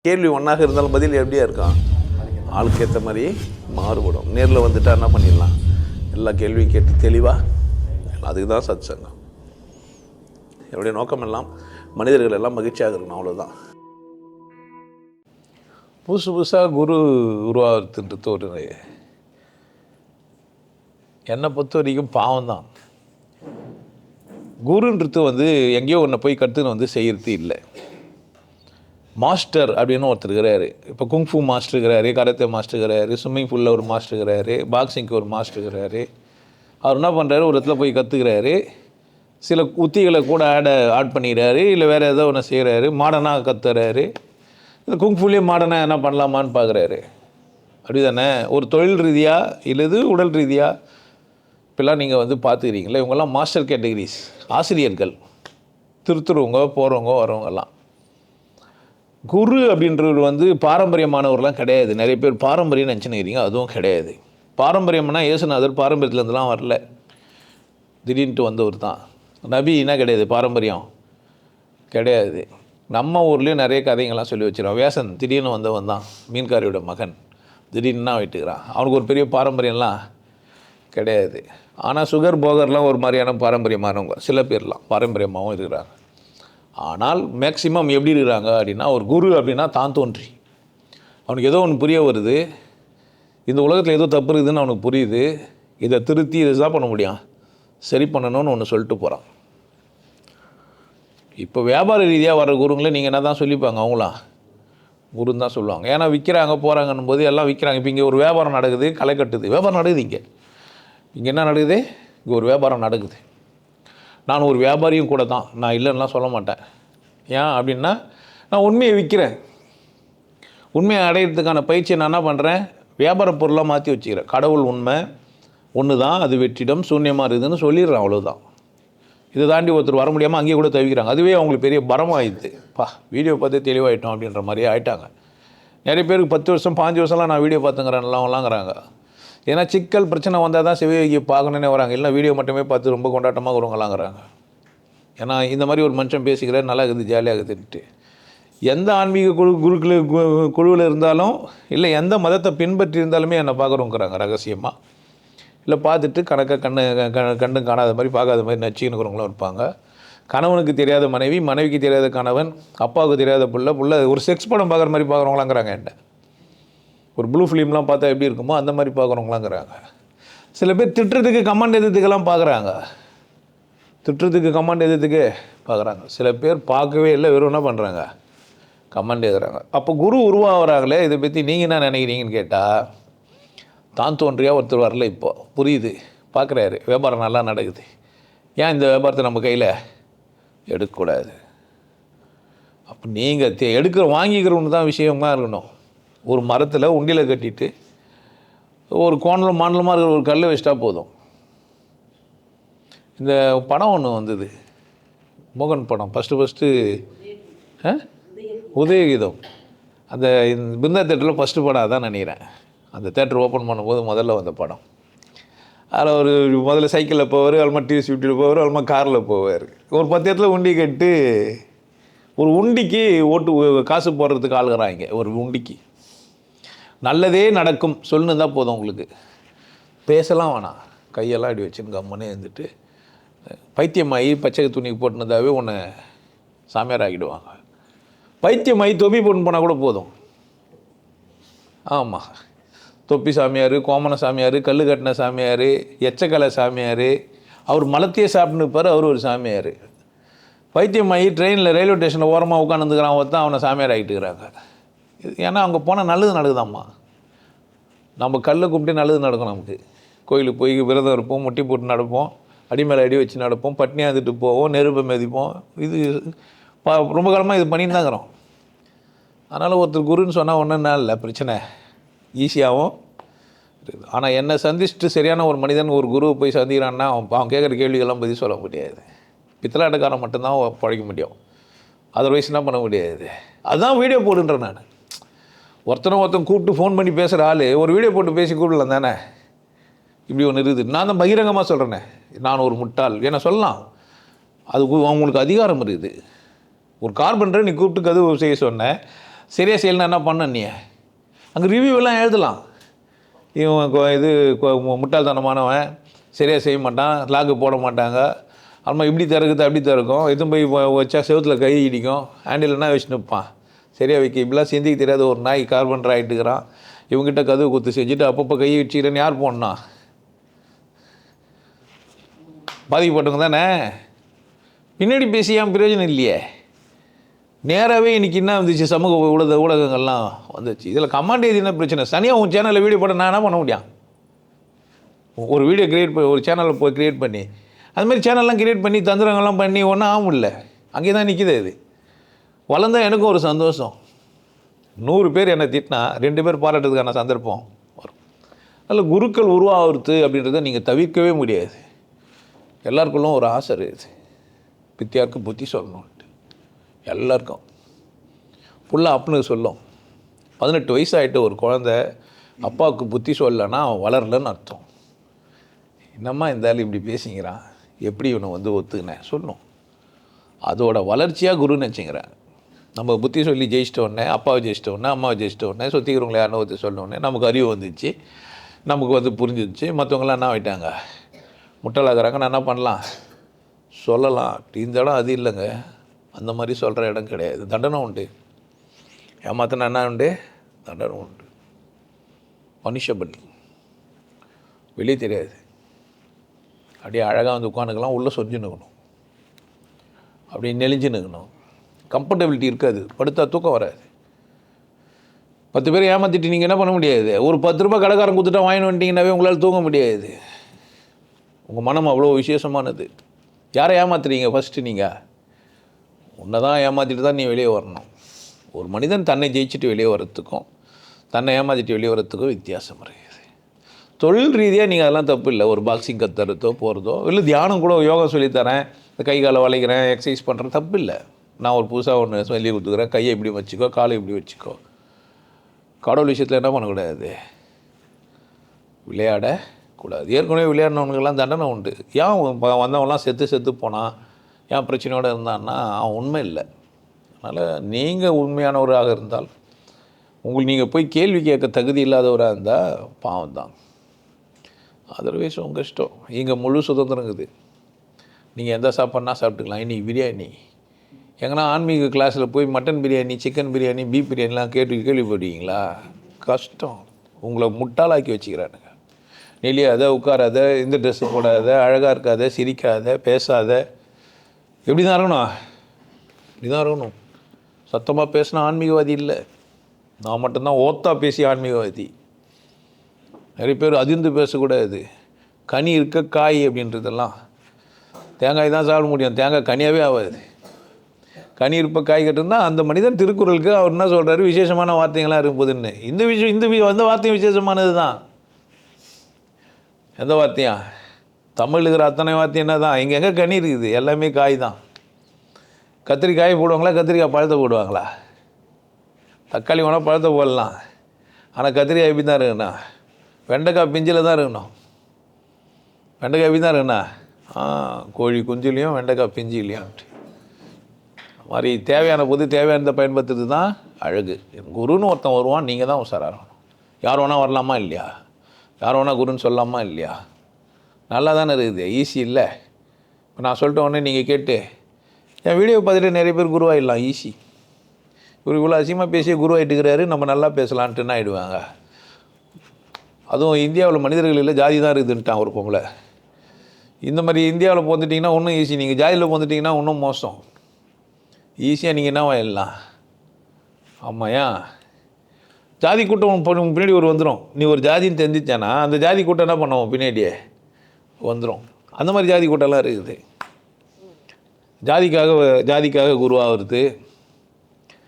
கேள்வி ஒன்றாக இருந்தாலும் பதில் எப்படியா இருக்கான், ஆளுக்கு ஏற்ற மாதிரி மாறுபடும். நேரில் வந்துட்டால் என்ன பண்ணிடலாம், எல்லா கேள்வியும் கேட்டு தெளிவாக. அதுக்கு தான் சத் சங்கம். என்னுடைய நோக்கம் எல்லாம் மனிதர்கள் எல்லாம் மகிழ்ச்சியாக இருக்கணும், அவ்வளோதான். புதுசாக குரு உருவாகிறதுன்றது ஒரு என்னை பொறுத்த வரைக்கும் பாவம்தான். குருன்றது எங்கேயோ ஒன்றை போய் கற்றுன்னு செய்கிறது இல்லை. மாஸ்டர் அப்படின்னு ஒருத்தர் இருக்கிறாரு. இப்போ குங்ஃபூ மாஸ்டர் இருக்கிறாரு, கராத்தே மாஸ்டர் இருக்கிறாரு, ஸ்விம்மிங் பூலில் ஒரு மாஸ்டர் இருக்கிறாரு, பாக்ஸிங்க்கு ஒரு மாஸ்டர் இருக்கிறாரு. அவர் என்ன பண்ணுறாரு, ஒரு இடத்துல போய் கற்றுக்கிறாரு, சில உத்திகளை கூட ஆட் பண்ணிக்கிறாரு, இல்லை வேறு ஏதோ ஒன்று செய்கிறாரு, மாடர்னாக கற்றுறாரு. இந்த குங்ஃபூலேயே மாடர்னாக என்ன பண்ணலாமான்னு பார்க்குறாரு. அப்படி தானே ஒரு தொழில் ரீதியாக இல்லது உடல் ரீதியாக இப்போல்லாம் நீங்கள் பார்த்துக்கிறீங்களே, இவங்கெல்லாம் மாஸ்டர் கேட்டகரிஸ், ஆசிரியர்கள், திருத்துறவங்க போகிறவங்க வரவங்கெல்லாம். குரு அப்படின்றவர் பாரம்பரியமானவர்லாம் கிடையாது. நிறைய பேர் பாரம்பரியம் நினச்சினுக்கிறீங்க, அதுவும் கிடையாது. பாரம்பரியம்னா இயேசுநாதர் பாரம்பரியத்துலேருந்துலாம் வரல, திடீர்னுட்டு வந்தவர் தான். நபின்னா கிடையாது, பாரம்பரியம் கிடையாது. நம்ம ஊர்லேயும் நிறைய கதைங்கள்லாம் சொல்லி வச்சிடறோம். வேசன் திடீர்னு வந்தவன் தான், மீன்காரியோட மகன், திடீர்னு வெட்டுக்கிறான். அவனுக்கு ஒரு பெரிய பாரம்பரியம்லாம் கிடையாது. ஆனால் சுகர் போகர்லாம் ஒரு மாதிரியான பாரம்பரியமானவங்க, சில பேர்லாம் பாரம்பரியமாகவும் இருக்கிறாங்க. ஆனால் மேக்சிமம் எப்படி இருக்கிறாங்க அப்படின்னா, ஒரு குரு அப்படின்னா தான் தோன்றி அவனுக்கு ஏதோ ஒன்று புரிய வருது, இந்த உலகத்தில் ஏதோ தப்பு இருக்குதுன்னு அவனுக்கு புரியுது, இதை திருத்தி இதை தான் பண்ண முடியும், சரி பண்ணணும்னு ஒன்று சொல்லிட்டு போகிறான். இப்போ வியாபார ரீதியாக வர குருங்களை நீங்கள் என்ன தான் சொல்லிப்பாங்க, அவங்களாம் குருன்னு தான் சொல்லுவாங்க. ஏன்னா விற்கிறாங்க போகிறாங்கன்னும் போது எல்லாம் விற்கிறாங்க. இப்போ இங்கே ஒரு வியாபாரம் நடக்குது, களை கட்டுது, வியாபாரம் நடக்குது. இங்கே என்ன நடக்குது, இங்கே ஒரு வியாபாரம் நடக்குது. நான் ஒரு வியாபாரியும் கூட தான், நான் இல்லைன்னுலாம் சொல்ல மாட்டேன். ஏன் அப்படின்னா, நான் உண்மையை விற்கிறேன். உண்மையை அடையிறதுக்கான பயிற்சியை நான் என்ன பண்ணுறேன், வியாபார பொருளாக மாற்றி வச்சுக்கிறேன். கடவுள் உண்மை ஒன்று தான், அது வெற்றிடம் சூன்யமாக இருக்குதுன்னு சொல்லிடுறேன், அவ்வளோதான். இதை தாண்டி ஒருத்தர் வர முடியாமல் அங்கேயே கூட தவிக்கிறாங்க. அதுவே அவங்களுக்கு பெரிய பரமாகிடுது. வீடியோ பார்த்து தெளிவாகிட்டோம் அப்படின்ற மாதிரியே ஆகிட்டாங்க. நிறைய பேருக்கு 10 வருஷம் 5 வருஷம்லாம் நான் வீடியோ பார்த்துங்கிறேன்லாம்லாங்கிறாங்க. ஏன்னா சிக்கல் பிரச்சனை வந்தால் தான் செவியை பார்க்கணுன்னே வராங்க, இல்லை வீடியோ மட்டுமே பார்த்து ரொம்ப கொண்டாட்டமாக வருவங்களாங்கிறாங்க. ஏன்னா இந்த மாதிரி ஒரு மனுஷன் பேசிக்கிற நல்லா இருக்குது, ஜாலியாக இருக்குதுன்ட்டு. எந்த ஆன்மீக குழுவில் இருந்தாலும், இல்லை எந்த மதத்தை பின்பற்றி இருந்தாலுமே என்னை பார்க்குறோங்கிறாங்க ரகசியமாக. இல்லை பார்த்துட்டு கண்டு காணாத மாதிரி பார்க்காத மாதிரி நச்சுக்கிறவங்களும் இருப்பாங்க. கணவனுக்கு தெரியாத மனைவி, மனைவிக்கு தெரியாத கணவன், அப்பாவுக்கு தெரியாத புள்ள ஒரு செக்ஸ் படம் பார்க்குற மாதிரி பார்க்குறவங்களாங்கிறாங்க. என்ன ஒரு ப்ளூ ஃபிலிம்லாம் பார்த்தா எப்படி இருக்குமோ அந்த மாதிரி பார்க்குறவங்களாங்கிறாங்க. சில பேர் திட்டுறதுக்கு கமெண்ட் எதிர்த்துக்கெல்லாம் பார்க்குறாங்க, திட்டுறதுக்கு கமெண்ட் எதிர்த்துக்கு பார்க்குறாங்க. சில பேர் பார்க்கவே இல்லை, வெறும் என்ன பண்ணுறாங்க, கமெண்ட் எழுதுறாங்க. அப்போ குரு உருவாகிறாங்களே, இதை பற்றி நீங்கள் என்ன நினைக்கிறீங்கன்னு கேட்டால், தான் தோன்றியாக ஒருத்தர் வரல, இப்போ புரியுது, பார்க்குறாரு, வியாபாரம் நல்லா நடக்குது, ஏன் இந்த வியாபாரத்தை நம்ம கையில் எடுக்கக்கூடாது. அப்போ நீங்கள் வாங்கிக்கிறவனு தான் விஷயமாக இருக்கணும். ஒரு மரத்தில் உண்டியில் கட்டிட்டு ஒரு மாண்டலமாக இருக்கிற ஒரு கல்லை வச்சிட்டா போதும். இந்த படம் ஒன்று வந்தது, மோகன் படம், ஃபஸ்ட்டு உதயகீதம். அந்த பிருந்தா தேட்டரில் ஃபஸ்ட்டு படம் அதான் நினைக்கிறேன். அந்த தேட்டர் ஓப்பன் பண்ணும்போது முதல்ல வந்த படம். அதில் ஒரு முதல்ல சைக்கிளில் போவார், அல்மா டிவி ஸ்விஃப்ட்டில் போவார், அல்மா காரில் போவார். ஒரு 10 இடத்துல உண்டி கட்டு, ஒரு உண்டிக்கு காசு போடுறதுக்கு ஆளுகிறாங்க. ஒரு உண்டிக்கு நல்லதே நடக்கும் சொல்லுன்னு தான் போதும், உங்களுக்கு பேசலாம் வேணாம், கையெல்லாம் அடி வச்சுன்னு கம்மனே இருந்துட்டு பைத்தியமாகி பச்சை துணிக்கு போட்டுனதாகவே உன்னை சாமியார் ஆகிடுவாங்க. பைத்தியமாகி தொப்பி போட்டு போனால் கூட போதும். ஆமாம், தொப்பி சாமியார், கோமன சாமியார், கல் கட்டின சாமியார், எச்சக்கலை சாமியார், அவர் மலத்தையே சாப்பிட்டுன்னு இருப்பார், அவர் ஒரு சாமியார். பைத்தியமாகி ட்ரெயினில் ரயில்வே ஸ்டேஷனில் ஓரமாக உட்காந்துக்கிறான், ஒருத்தான் அவனை சாமியார் ஆகிட்டுக்கிறாங்க. ஏன்னா அங்கே போனால் நல்லது நடக்குதாம்மா. நம்ம கல்லை கூப்பிட்டு நல்லது நடக்கும். நமக்கு கோயிலுக்கு போய் விரதம் இருப்போம், முட்டி போட்டு நடப்போம், அடி மேலே அடி வச்சு நடப்போம், பட்னியாக இருந்துட்டு போவோம், நெருப்பை மிதிப்போம். இது ரொம்ப காலமாக இது பண்ணிட்டு தாங்கிறோம். அதனால் ஒருத்தர் குருன்னு சொன்னால் ஒன்றுன்னா இல்லை, பிரச்சனை ஈஸியாகவும் இருக்குது. ஆனால் என்னை சந்திச்சுட்டு சரியான ஒரு மனிதன் ஒரு குருவை போய் சந்திக்கிறான்னா அவன் கேட்குற கேள்விகள்லாம் பதில் சொல்ல முடியாது. பித்தலாட்டக்காரன் மட்டும்தான் பழைக்க முடியும், அதர்வைஸ் என்ன பண்ண முடியாது. அதுதான் வீடியோ போடுன்றேன் நான். ஒருத்தன் கூப்பிட்டு ஃபோன் பண்ணி பேசுகிற ஆள் ஒரு வீடியோ போட்டு பேசி கூப்பிடலாம் தானே. இப்படி ஒன்று இருக்குது. நான் தான் பகிரங்கமாக சொல்கிறேனே, நான் ஒரு முட்டாள் என்ன சொல்லலாம். அது அவங்களுக்கு அதிகாரம் இருக்குது. ஒரு கார்பெண்டரை நீ கூப்பிட்டு கதவு செய்ய சொன்னேன், சரியாக செய்யலாம் என்ன பண்ண நீ அங்கே ரிவ்யூவெல்லாம் எழுதலாம். இவன் இது முட்டாள்தனமானவன், சரியாக செய்ய மாட்டான், லாக்கு போட மாட்டாங்க, அம்மா இப்படி திறக்குது அப்படி திறக்கும், எதுவும் போய் வச்சா செவத்தில் கை இடிக்கும், ஹேண்டில் என்ன வச்சு நிற்பான், சரியாக வைக்க இப்படிலாம் சிந்திக்க தெரியாத ஒரு நாய் கார்பன்டர் ஆகிட்டுக்கிறான். இவங்ககிட்ட கதவு குத்து செஞ்சுட்டு அப்பப்போ கையை வச்சுக்கிறேன்னு யார் போடனா? பாதிக்கப்பட்டவங்க தானே. பின்னாடி பேசியாமல் பிரயோஜனம் இல்லையே. நேராகவே இன்றைக்கி என்ன வந்துச்சு, சமூக ஊடகங்கள்லாம் வந்துச்சு. இதில் கமாண்ட் எழுதி என்ன பிரச்சனை? தனியாக உன் சேனலில் வீடியோ போட நான் என்ன பண்ண முடியும்? ஒரு வீடியோ க்ரியேட் பண்ணி ஒரு சேனலில் போய் க்ரியேட் பண்ணி அதுமாதிரி சேனல்லாம் க்ரியேட் பண்ணி தந்திரங்கள்லாம் பண்ணி ஒன்றும் ஆகும் இல்லை. அங்கே தான் நிற்கிது. அது வளர்ந்தால் எனக்கும் ஒரு சந்தோஷம். 100 பேர் என்னை திட்டினா 2 பேர் பாராட்டுறதுக்கான சந்தர்ப்பம் வரும். அதில் குருக்கள் உருவாகிறது அப்படின்றத நீங்கள் தவிர்க்கவே முடியாது. எல்லாருக்குள்ளும் ஒரு ஆசை இருக்குது, பித்தியாருக்கு புத்தி சொல்லணுன்ட்டு. எல்லாருக்கும் ஃபுல்லாக அப்புன்னு சொல்லும். 18 வயசு ஆகிட்டு ஒரு குழந்த அப்பாவுக்கு புத்தி சொல்லலைன்னா அவன் வளரலன்னு அர்த்தம். என்னம்மா இருந்தாலும் இப்படி பேசிங்கிறான், எப்படி இவனை ஒத்துக்கினேன் சொல்லணும். அதோட வளர்ச்சியாக குருன்னு வச்சுங்கிறேன். நம்ம புத்தி சொல்லி ஜெயிச்சிட்டோடனே, அப்பாவை ஜெயிச்சிட்டோடனே, அம்மாவை ஜெயிச்சிட்டோடனே, சுற்றிக்கிறவங்களை யாருன்னு ஒருத்தர் சொல்லணுன்னே நமக்கு அறிவு வந்துச்சு, நமக்கு புரிஞ்சிருச்சு. மற்றவங்களாம் என்ன ஆகிட்டாங்க, முட்டாளாகிறாங்க. நான் என்ன பண்ணலாம், சொல்லலாம். இந்த இடம் அது இல்லைங்க, அந்த மாதிரி சொல்கிற இடம் கிடையாது. தண்டனை உண்டு. ஏமாத்தினா என்ன உண்டு? தண்டனை உண்டு. பனிஷபிள். வெளியே தெரியாது. அப்படியே அழகாக வந்து உட்காந்துக்கலாம், உள்ளே சொஞ்சு நிற்கணும், அப்படியே நெளிஞ்சு நிற்கணும். கம்ஃபர்டபிலிட்டி இருக்காது, படுத்தா தூக்கம் வராது. 10 பேர் ஏமாற்றிட்டு நீங்கள் என்ன பண்ண முடியாது? ஒரு 10 ரூபாய் கடைக்காரன் கொடுத்துட்டா வாங்கிட்டு வந்துட்டீங்கன்னாவே உங்களால் தூங்க முடியாது. உங்கள் மனம் அவ்வளோ விசேஷமானது. யாரை ஏமாத்துறீங்க? ஃபஸ்ட்டு நீங்கள் உன்னை தான் ஏமாற்றிட்டு தான் நீ வெளியே வரணும். ஒரு மனிதன் தன்னை ஜெயிச்சுட்டு வெளியே வர்றதுக்கும் தன்னை ஏமாற்றிட்டு வெளியே வர்றதுக்கும் வித்தியாசம் இருக்குது. தொழில் ரீதியாக நீங்கள் அதெல்லாம் தப்பு இல்லை. ஒரு பாக்ஸிங் கற்றுறதோ போகிறதோ, இல்லை தியானம் கூட யோகா சொல்லித்தரேன், இந்த கை காலை வளைக்கிறேன், எக்ஸசைஸ் பண்ணுறேன், தப்பு இல்லை. நான் ஒரு புதுசாக ஒன்று சொல்லி கொடுத்துக்கிறேன், கையை இப்படி வச்சுக்கோ, காலை இப்படி வச்சுக்கோ. கடவுள் விஷயத்தில் என்ன பண்ணக்கூடாது? விளையாடக்கூடாது. ஏற்கனவே விளையாடினவனுக்கெல்லாம் தண்டனை உண்டு. ஏன் வந்தவங்களாம் செத்து போனான், ஏன் பிரச்சனையோடு இருந்தான்னா அவன் உண்மை இல்லை. அதனால் நீங்கள் உண்மையானவராக இருந்தால், நீங்கள் போய் கேள்வி கேட்க தகுதி இல்லாதவராக இருந்தால் பாவம் தான். அதர்வைஸ் உங்கள் இஷ்டம். இங்கே முழு சுதந்திரம் இருக்குது. நீங்கள் எந்த சாப்பாடுனா சாப்பிட்டுக்கலாம். இன்றைக்கி பிரியாணி எங்கன்னா ஆன்மீக கிளாஸில் போய் mutton biryani, chicken biryani, beef பிரியாணிலாம் கேள்விப்படுவீங்களா? கஷ்டம். உங்களை முட்டாளாக்கி வச்சுக்கிறானுங்க. நெளியாத, உட்காராத, இந்த ட்ரெஸ்ஸு போடாத, அழகாக இருக்காத, சிரிக்காத, பேசாத. எப்படி தான் இருக்கணும்? இப்படி தான் இருக்கணும். சத்தமாக பேசினா ஆன்மீகவாதி இல்லை. நான் மட்டும்தான் ஓத்தா பேசி ஆன்மீகவாதி. நிறைய பேர் அதிர்ந்து பேசக்கூடாது. கனி இருக்க காய் அப்படின்றதெல்லாம். தேங்காய் தான் சாப்பிட முடியும், தேங்காய் கனியாகவே ஆகாது. கனி இருப்ப காய் கட்டுருந்தால் அந்த மனிதன் திருக்குறளுக்கு அவர் என்ன சொல்கிறாரு, விசேஷமான வார்த்தைகள்லாம் இருக்கும்போதுன்னு. இந்த வார்த்தையும் விசேஷமானது தான். எந்த வார்த்தையா? தமிழ் இருக்கிற அத்தனை வார்த்தை என்ன தான்? எங்கே கனி இருக்குது? எல்லாமே காய் தான். கத்திரிக்காய் போடுவாங்களா, கத்திரிக்காய் பழத்தை போடுவாங்களா? தக்காளி வேணால் பழத்தை போடலாம், ஆனால் கத்திரிக்காய் எப்படி தான் இருக்குண்ணா? வெண்டைக்காய் பிஞ்சில் தான் இருக்கணும். வெண்டைக்காய் எப்படி தான் இருக்குண்ணா? கோழி குஞ்சுலேயும் வெண்டைக்காய் பிஞ்சிலையான்ட்டு மாதிரி தேவையான போது தேவையானதை பயன்படுத்துறது தான் அழகு. குருன்னு ஒருத்தன் வருவான், நீங்கள் தான் உஷாராகணும். யார் வேணால் வரலாமா இல்லையா? யார் வேணால் குருன்னு சொல்லலாமா இல்லையா? நல்லா தானே இருக்குது, ஈஸி இல்லை. இப்போ நான் சொல்லிட்ட உடனே நீங்கள் கேட்டு என் வீடியோ பார்த்துட்டு நிறைய பேர் குருவாயிடலாம், ஈஸி. இவர் இவ்வளோ அசிங்கமாக பேசி குருவாயிட்டுக்கிறாரு, நம்ம நல்லா பேசலான்ட்டுன்னு ஆகிடுவாங்க. அதுவும் இந்தியாவில் மனிதர்கள் இல்லை, ஜாதி தான் இருக்குதுன்ட்டான் ஒரு பொம்பளை. இந்த மாதிரி இந்தியாவில் போந்துட்டிங்கன்னா இன்னும் ஈஸி. நீங்கள் ஜாதியில் போந்துட்டிங்கன்னா இன்னும் மோசம். ஈஸியாக நீங்கள் என்ன வாயிடலாம். ஆமாயா, ஜாதி கூட்டம் பின்னாடி ஒரு வந்துடும். நீ ஒரு ஜாதின்னு தெரிஞ்சிச்சானா அந்த ஜாதி கூட்டம் என்ன பண்ணுவோம், பின்னாடியே வந்துடும். அந்த மாதிரி ஜாதி கூட்டம்லாம் இருக்குது. ஜாதிக்காக குருவாகிறது,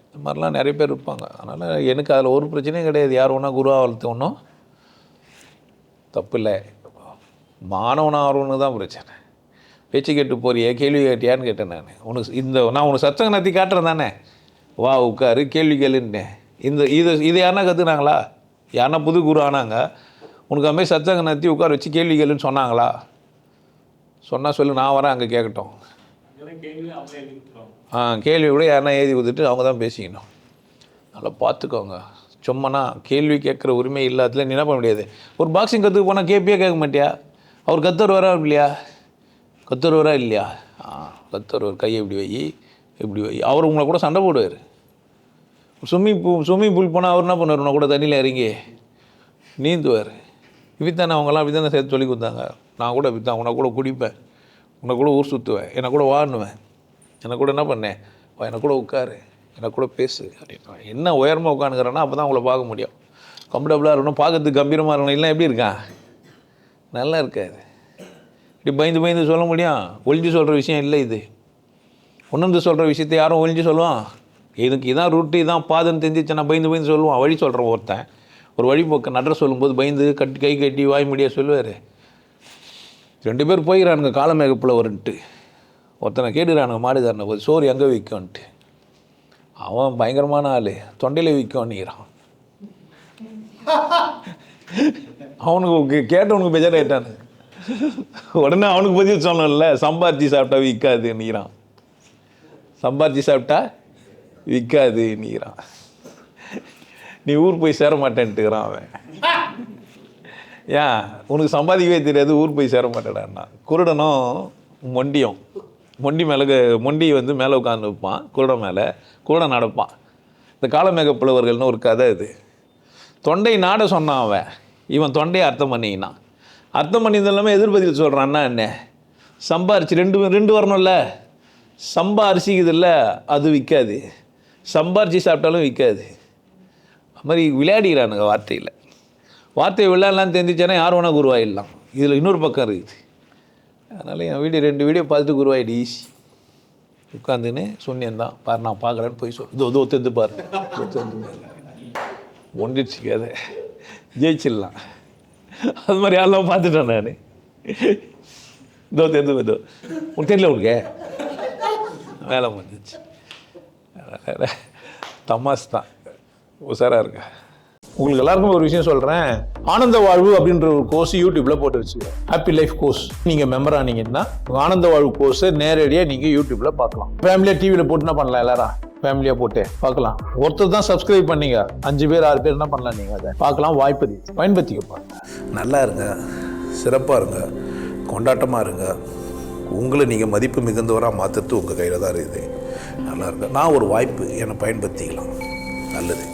இந்த மாதிரிலாம் நிறைய பேர் இருப்பாங்க. அதனால் எனக்கு அதில் ஒரு பிரச்சனையும் கிடையாது. யார் ஒன்றா குருவாகிறது ஒன்றும் தப்பு இல்லை. மாணவனாக ஆர்வம்னு தான் பிரச்சனை. பேச்சு கேட்டு போறியே, கேள்வி கேட்டியான்னு கேட்டேன் நான். நான் உனக்கு சத்தங்க நத்தி காட்டுறேன் தானே, வா உட்காரு கேள்வி கேளுன்னேன். இதை யாருன்னா கற்றுனாங்களா? யாருன்னா புது குரு ஆனாங்க? உனக்கு அதுமாதிரி சத்தங்க நத்தி உட்கார வச்சு கேள்வி கேளுன்னு சொன்னாங்களா? சொன்னால் சொல்லு, நான் வரேன் அங்கே கேட்கட்டும். கேள்வி கூட யாருன்னா எழுதி கொடுத்துட்டு அவங்க தான் பேசிக்கணும். நல்லா பார்த்துக்கோங்க. சும்மானா கேள்வி கேட்குற உரிமை இல்லாததுல நீ என்ன பண்ண முடியாது. ஒரு பாக்ஸிங் கற்றுக்கு போனால் கேட்க மாட்டியா? அவர் கற்றுருவாரா இல்லையா? கற்றுருவாரா இல்லையா? கற்றுருவார். கையை இப்படி வை. அவர் உங்களை கூட சண்டை போடுவார். ஸ்விம்மிங் பூல் போனால் அவர் என்ன பண்ணுவார்? உன்னை கூட தண்ணியில் இறங்கி நீந்துவார். இப்படித்தானே அவங்களாம் அப்படி தானே சேர்த்து சொல்லி கொடுத்தாங்க. நான் கூட இப்படி தான் உன்னை கூட குடிப்பேன், உன்னை கூட ஊர் சுற்றுவேன், என்னை கூட வாடுவேன், என்னை கூட என்ன பண்ணேன், என்னை கூட உட்காரு, என்னை கூட பேசு அப்படின்னா. என்ன உயரமாக உட்காந்துக்கிறேன்னா அப்போ தான் அவங்கள பார்க்க முடியும். கம்ஃபர்டபுளாக இருக்கணும், பார்க்கறதுக்கு கம்பீரமாக இருக்கணும். இல்லை எப்படி இருக்கான்? நல்லா இருக்காது. இப்படி பயந்து சொல்ல முடியும்? ஒழிஞ்சு சொல்கிற விஷயம் இல்லை இது. ஒன்று சொல்கிற விஷயத்தை யாரும் ஒழிஞ்சு சொல்லுவான்? இதுக்கு இதான் ரூட்டு, இதான் பாதைன்னு தெரிஞ்சிச்சு நான் பயந்து சொல்லுவான். வழி சொல்கிறேன். ஒருத்தன் ஒரு வழிபோக்க நடுற சொல்லும்போது பயந்து கை கட்டி வாய் முடியா சொல்லுவார். 2 பேர் போயிடறானுங்க காலமேகப்பில் வருன்ட்டு. ஒருத்தனை கேட்டுக்கிறானுங்க மாடுகாரனை போது சோறு எங்கே விற்கும்ன்ட்டு. அவன் பயங்கரமான ஆள், தொண்டையில் விற்கும்னுக்கிறான். அவனுக்கு கேட்டவனுக்கு பெஜாராயிட்டானு. உடனே அவனுக்கு பதில் சொன்னல, சம்பாரிச்சு சாப்பிட்டா விற்காதுன்னுக்கிறான். சம்பாரிச்சு சாப்பிட்டா விற்காதுன்னுக்கிறான். நீ ஊர் போய் சேர மாட்டேன்ட்டுக்கிறான் அவன். ஏன் உனக்கு சம்பாதிக்கவே தெரியாது, ஊர் போய் சேர மாட்டேடான்னா. குருடனும் மொண்டி மேலே உட்காந்து வைப்பான். குருடன் நடப்பான். இந்த காலமேகப்புலவர்கள்னு ஒரு கதை இது. தொண்டை நாட சொன்னான் அவன். இவன் தொண்டையை அர்த்தம் பண்ணிக்கினான். அர்த்தம் பண்ணியது இல்லாமல் எதிர்பதில் சொல்கிறான்னா என்ன? சம்பாரிச்சு ரெண்டு வரணும்ல. சம்பா அரிசிக்குது இல்லை, அது விற்காது. சம்பாரிச்சு சாப்பிட்டாலும் விற்காது. அது மாதிரி விளையாடிக்கிறானுங்க வார்த்தையை விளையாடலான்னு தெரிஞ்சிச்சேன்னா யார் வேணால் குருவாயிடலாம். இதில் இன்னொரு பக்கம் இருக்குது. அதனால் என் 2 வீடியோ பார்த்துட்டு குருவாயிடு ஈஸி. உட்காந்துன்னு சொன்னேன் தான் பாரு, நான் பார்க்குறேன்னு போய் இதோ தெரிந்து பாரு, ஒன்றிச்சு கதை ஜெயிச்சிடலாம். அது மாதிரி யாரெல்லாம் பார்த்துட்டேன் நான். தெரிந்து உனக்கு தெரியல, உனக்கு வேலை வந்துச்சு. தமாஸ் தான், உசாராக இருக்க. உங்களுக்கு எல்லாருக்கும் ஒரு விஷயம் சொல்கிறேன். ஆனந்த வாழ்வு அப்படின்ற ஒரு கோர்ஸ் யூடியூப்பில் போட்டு வச்சுக்கோங்க. Happy life course. நீங்கள் மெம்பர் ஆனீங்கன்னா ஆனந்த வாழ்வு கோர்ஸை நேரடியாக நீங்கள் யூடியூப்பில் பார்க்கலாம். ஃபேமிலியாக டிவியில் போட்டு என்ன பண்ணலாம், எல்லாரும் ஃபேமிலியாக போட்டு பார்க்கலாம். ஒருத்தர் தான் சப்ஸ்கிரைப் பண்ணீங்க, 5 பேர் 6 பேர் என்ன பண்ணலாம், நீங்கள் அதை பார்க்கலாம். வாய்ப்பு பயன்படுத்திக்க. நல்லா இருங்க, சிறப்பாக இருங்க, கொண்டாட்டமாக இருங்க. உங்களை நீங்கள் மதிப்பு மிகுந்தவராக மாற்றுறது உங்கள் கையில் தான் இருக்குது. நல்லா இருங்க. நான் ஒரு வாய்ப்பு, என்னை பயன்படுத்திக்கலாம். நல்லது.